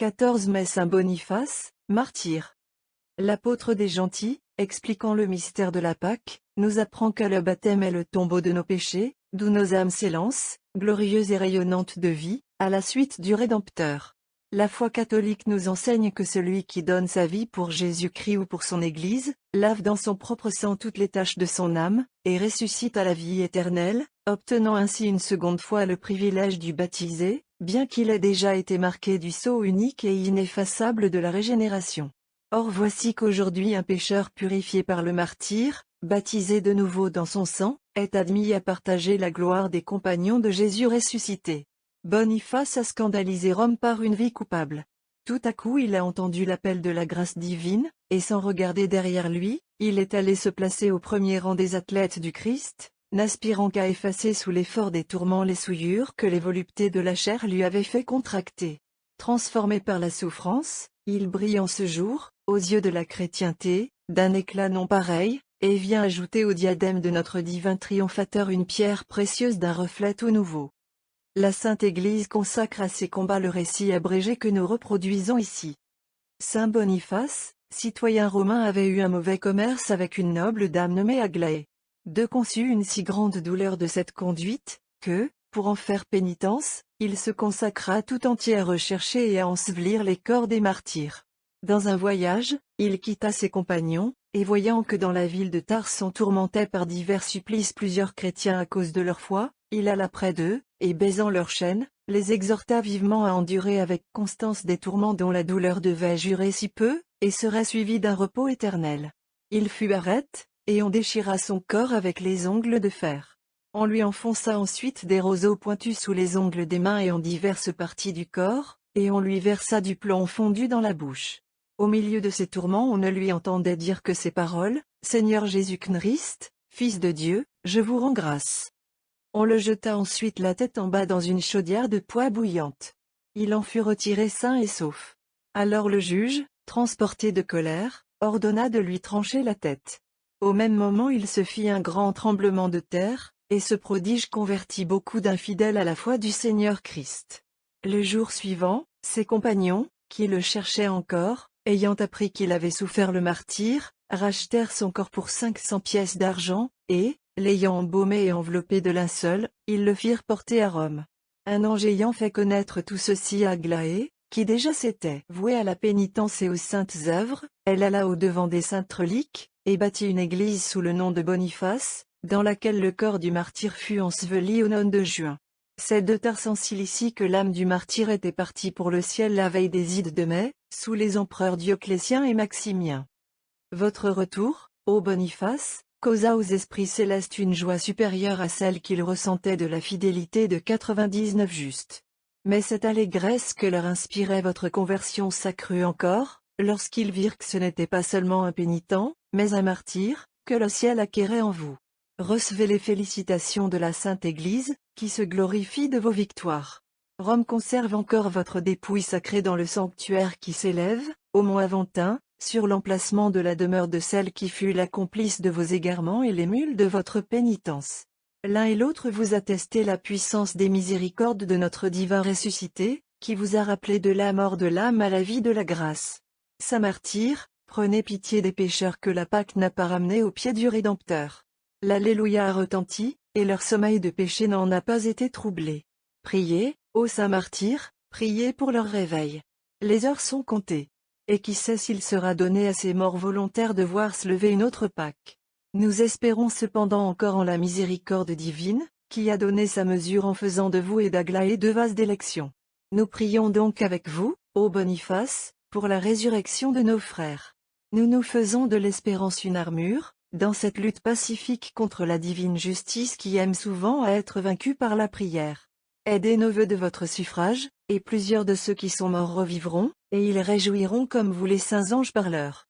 14 mai Saint Boniface, martyr. L'apôtre des gentils, expliquant le mystère de la Pâque, nous apprend que le baptême est le tombeau de nos péchés, d'où nos âmes s'élancent, glorieuses et rayonnantes de vie, à la suite du Rédempteur. La foi catholique nous enseigne que celui qui donne sa vie pour Jésus-Christ ou pour son Église, lave dans son propre sang toutes les taches de son âme, et ressuscite à la vie éternelle, obtenant ainsi une seconde fois le privilège du baptisé, bien qu'il ait déjà été marqué du sceau unique et ineffaçable de la régénération. Or voici qu'aujourd'hui un pécheur purifié par le martyr, baptisé de nouveau dans son sang, est admis à partager la gloire des compagnons de Jésus ressuscité. Boniface a scandalisé Rome par une vie coupable. Tout à coup il a entendu l'appel de la grâce divine, et sans regarder derrière lui, il est allé se placer au premier rang des athlètes du Christ, n'aspirant qu'à effacer sous l'effort des tourments les souillures que les voluptés de la chair lui avaient fait contracter. Transformé par la souffrance, il brille en ce jour, aux yeux de la chrétienté, d'un éclat non pareil, et vient ajouter au diadème de notre divin triomphateur une pierre précieuse d'un reflet tout nouveau. La Sainte Église consacre à ces combats le récit abrégé que nous reproduisons ici. Saint Boniface, citoyen romain, avait eu un mauvais commerce avec une noble dame nommée Aglaé. De conçut une si grande douleur de cette conduite, que, pour en faire pénitence, il se consacra tout entier à rechercher et à ensevelir les corps des martyrs. Dans un voyage, il quitta ses compagnons, et voyant que dans la ville de Tars on tourmentait par divers supplices plusieurs chrétiens à cause de leur foi, il alla près d'eux, et baisant leurs chaînes, les exhorta vivement à endurer avec constance des tourments dont la douleur devait durer si peu, et serait suivie d'un repos éternel. Il fut arrête, et on déchira son corps avec les ongles de fer. On lui enfonça ensuite des roseaux pointus sous les ongles des mains et en diverses parties du corps, et on lui versa du plomb fondu dans la bouche. Au milieu de ces tourments on ne lui entendait dire que ces paroles, « Seigneur Jésus-Christ, Fils de Dieu, je vous rends grâce ». On le jeta ensuite la tête en bas dans une chaudière de poix bouillante. Il en fut retiré sain et sauf. Alors le juge, transporté de colère, ordonna de lui trancher la tête. Au même moment il se fit un grand tremblement de terre, et ce prodige convertit beaucoup d'infidèles à la foi du Seigneur Christ. Le jour suivant, ses compagnons, qui le cherchaient encore, ayant appris qu'il avait souffert le martyre, rachetèrent son corps pour 500 pièces d'argent, et, l'ayant embaumé et enveloppé de linceul, ils le firent porter à Rome. Un ange ayant fait connaître tout ceci à Aglaé, qui déjà s'était vouée à la pénitence et aux saintes œuvres, elle alla au-devant des saintes reliques, et bâtit une église sous le nom de Boniface, dans laquelle le corps du martyr fut enseveli au 9 de juin. C'est de Tars en Cilicie que l'âme du martyr était partie pour le ciel la veille des Ides de mai, sous les empereurs Dioclétien et Maximien. Votre retour, ô Boniface, causa aux esprits célestes une joie supérieure à celle qu'ils ressentaient de la fidélité de 99 justes. Mais cette allégresse que leur inspirait votre conversion s'accrut encore, lorsqu'ils virent que ce n'était pas seulement un pénitent, mais un martyr, que le ciel acquérait en vous. Recevez les félicitations de la Sainte Église, qui se glorifie de vos victoires. Rome conserve encore votre dépouille sacrée dans le sanctuaire qui s'élève, au mont Aventin, sur l'emplacement de la demeure de celle qui fut la complice de vos égarements et l'émule de votre pénitence. L'un et l'autre vous attestez la puissance des miséricordes de notre divin ressuscité, qui vous a rappelé de la mort de l'âme à la vie de la grâce. Saint martyr, prenez pitié des pécheurs que la Pâque n'a pas ramenés au pied du Rédempteur. L'Alléluia a retenti, et leur sommeil de péché n'en a pas été troublé. Priez, ô saint martyr, priez pour leur réveil. Les heures sont comptées. Et qui sait s'il sera donné à ces morts volontaires de voir se lever une autre Pâque. Nous espérons cependant encore en la miséricorde divine, qui a donné sa mesure en faisant de vous et d'Aglaé deux vases d'élection. Nous prions donc avec vous, ô Boniface, pour la résurrection de nos frères. Nous nous faisons de l'espérance une armure, dans cette lutte pacifique contre la divine justice qui aime souvent à être vaincue par la prière. Aidez nos vœux de votre suffrage, et plusieurs de ceux qui sont morts revivront, et ils réjouiront comme vous les saints anges par leur